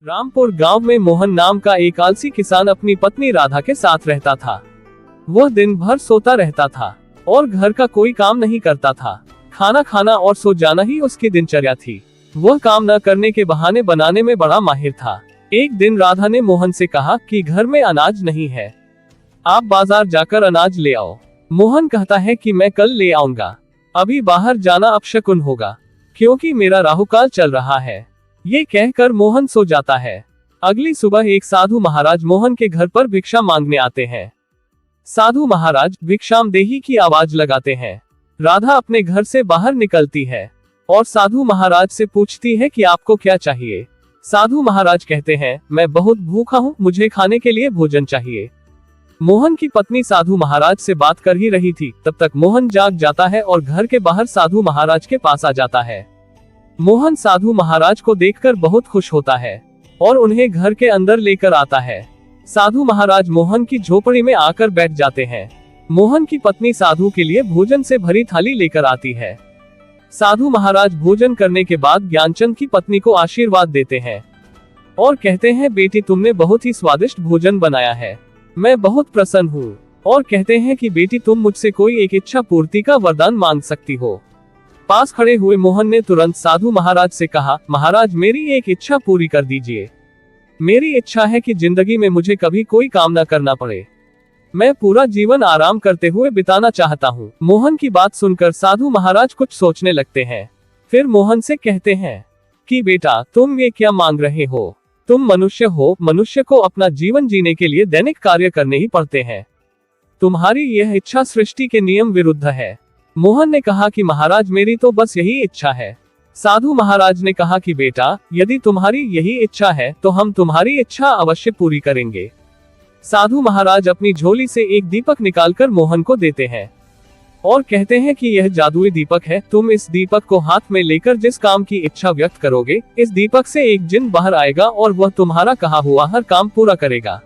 रामपुर गांव में मोहन नाम का एक आलसी किसान अपनी पत्नी राधा के साथ रहता था। वह दिन भर सोता रहता था और घर का कोई काम नहीं करता था। खाना खाना और सो जाना ही उसकी दिनचर्या थी। वह काम न करने के बहाने बनाने में बड़ा माहिर था। एक दिन राधा ने मोहन से कहा कि घर में अनाज नहीं है, आप बाजार जाकर अनाज ले आओ। मोहन कहता है कि मैं कल ले आऊंगा, अभी बाहर जाना अपशकुन होगा क्योंकि मेरा राहुकाल चल रहा है। ये कहकर मोहन सो जाता है। अगली सुबह एक साधु महाराज मोहन के घर पर भिक्षा मांगने आते हैं। साधु महाराज भिक्षामदेही की आवाज लगाते हैं। राधा अपने घर से बाहर निकलती है और साधु महाराज से पूछती है कि आपको क्या चाहिए। साधु महाराज कहते हैं, मैं बहुत भूखा हूँ, मुझे खाने के लिए भोजन चाहिए। मोहन की पत्नी साधु महाराज से बात कर ही रही थी, तब तक मोहन जाग जाता है और घर के बाहर साधु महाराज के पास आ जाता है। मोहन साधु महाराज को देखकर बहुत खुश होता है और उन्हें घर के अंदर लेकर आता है। साधु महाराज मोहन की झोपड़ी में आकर बैठ जाते हैं। मोहन की पत्नी साधु के लिए भोजन से भरी थाली लेकर आती है। साधु महाराज भोजन करने के बाद ज्ञानचंद की पत्नी को आशीर्वाद देते हैं और कहते हैं, बेटी तुमने बहुत ही स्वादिष्ट भोजन बनाया है, मैं बहुत प्रसन्न हूँ। और कहते हैं कि बेटी तुम मुझसे कोई एक इच्छा पूर्ति का वरदान मांग सकती हो। पास खड़े हुए मोहन ने तुरंत साधु महाराज से कहा, महाराज मेरी एक इच्छा पूरी कर दीजिए। मेरी इच्छा है कि जिंदगी में मुझे कभी कोई काम न करना पड़े, मैं पूरा जीवन आराम करते हुए बिताना चाहता हूँ। मोहन की बात सुनकर साधु महाराज कुछ सोचने लगते हैं। फिर मोहन से कहते हैं कि बेटा तुम ये क्या मांग रहे हो, तुम मनुष्य हो, मनुष्य को अपना जीवन जीने के लिए दैनिक कार्य करने ही पड़ते हैं। तुम्हारी यह इच्छा सृष्टि के नियम विरुद्ध है। मोहन ने कहा कि महाराज मेरी तो बस यही इच्छा है। साधु महाराज ने कहा कि बेटा यदि तुम्हारी यही इच्छा है तो हम तुम्हारी इच्छा अवश्य पूरी करेंगे। साधु महाराज अपनी झोली से एक दीपक निकालकर मोहन को देते हैं और कहते हैं कि यह जादुई दीपक है, तुम इस दीपक को हाथ में लेकर जिस काम की इच्छा व्यक्त करोगे, इस दीपक से एक जिन बाहर आएगा और वह तुम्हारा कहा हुआ हर काम पूरा करेगा।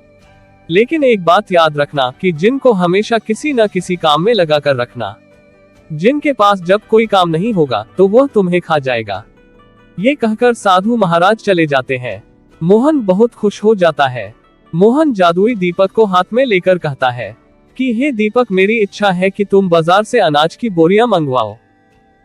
लेकिन एक बात याद रखना कि जिन को हमेशा किसी न किसी काम में लगा कर रखना। जिनके पास जब कोई काम नहीं होगा तो वह तुम्हें खा जाएगा। ये कहकर साधु महाराज चले जाते हैं। मोहन बहुत खुश हो जाता है। मोहन जादुई दीपक को हाथ में लेकर कहता है कि हे दीपक मेरी इच्छा है कि तुम बाजार से अनाज की बोरियां मंगवाओ।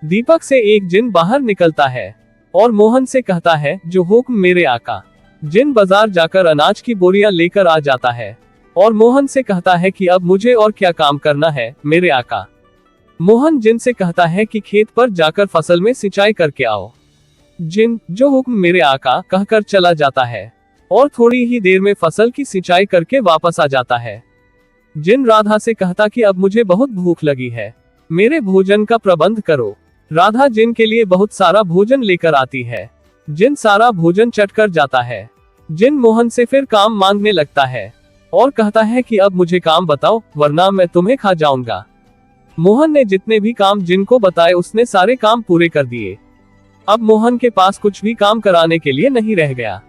दीपक से एक जिन बाहर निकलता है और मोहन से कहता है, जो हुक्म मेरे आका। जिन बाजार जाकर अनाज की बोरियां लेकर आ जाता है और मोहन से कहता है कि अब मुझे और क्या काम करना है मेरे आका। मोहन जिन से कहता है कि खेत पर जाकर फसल में सिंचाई करके आओ। जिन जो हुक्म मेरे आका कहकर चला जाता है और थोड़ी ही देर में फसल की सिंचाई करके वापस आ जाता है। जिन राधा से कहता कि अब मुझे बहुत भूख लगी है, मेरे भोजन का प्रबंध करो। राधा जिन के लिए बहुत सारा भोजन लेकर आती है। जिन सारा भोजन चटकर जाता है। जिन मोहन से फिर काम मांगने लगता है और कहता है कि अब मुझे काम बताओ वरना मैं तुम्हें खा जाऊंगा। मोहन ने जितने भी काम जिन को बताए उसने सारे काम पूरे कर दिए। अब मोहन के पास कुछ भी काम कराने के लिए नहीं रह गया।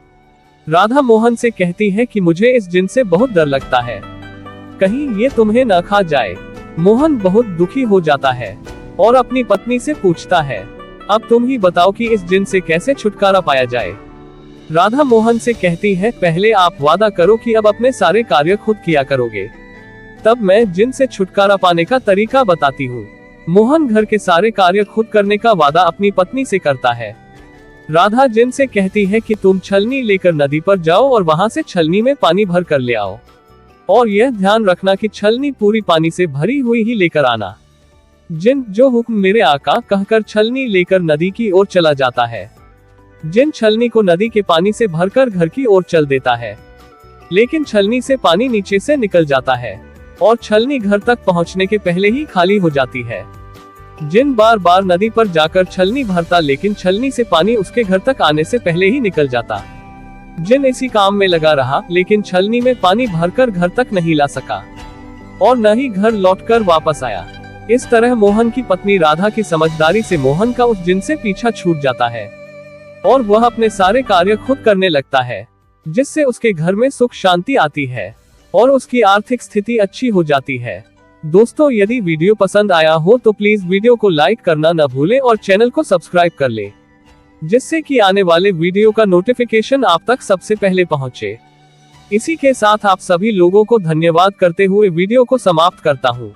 राधा मोहन से कहती है कि मुझे इस जिन से बहुत डर लगता है, कहीं ये तुम्हें न खा जाए। मोहन बहुत दुखी हो जाता है और अपनी पत्नी से पूछता है, अब तुम ही बताओ कि इस जिन से कैसे छुटकारा पाया जाए। राधा मोहन से कहती है, पहले आप वादा करो कि अब अपने सारे कार्य खुद किया करोगे, तब मैं जिन से छुटकारा पाने का तरीका बताती हूँ। मोहन घर के सारे कार्य खुद करने का वादा अपनी पत्नी से करता है। राधा जिन से कहती है कि तुम छलनी लेकर नदी पर जाओ और वहां से छलनी में पानी भर कर ले आओ और यह ध्यान रखना कि छलनी पूरी पानी से भरी हुई ही लेकर आना। जिन जो हुक्म मेरे आका कहकर छलनी लेकर नदी की ओर चला जाता है। जिन छलनी को नदी के पानी से भरकर घर की ओर चल देता है, लेकिन छलनी से पानी नीचे से निकल जाता है और छलनी घर तक पहुंचने के पहले ही खाली हो जाती है। जिन बार बार नदी पर जाकर छलनी भरता, लेकिन छलनी से पानी उसके घर तक आने से पहले ही निकल जाता। जिन इसी काम में लगा रहा, लेकिन छलनी में पानी भरकर घर तक नहीं ला सका और न ही घर लौटकर वापस आया। इस तरह मोहन की पत्नी राधा की समझदारी से मोहन का उस जिन से पीछा छूट जाता है और वह अपने सारे कार्य खुद करने लगता है, जिससे उसके घर में सुख शांति आती है और उसकी आर्थिक स्थिति अच्छी हो जाती है। दोस्तों यदि वीडियो पसंद आया हो तो प्लीज वीडियो को लाइक करना न भूलें और चैनल को सब्सक्राइब कर लें। जिससे कि आने वाले वीडियो का नोटिफिकेशन आप तक सबसे पहले पहुंचे। इसी के साथ आप सभी लोगों को धन्यवाद करते हुए वीडियो को समाप्त करता हूं।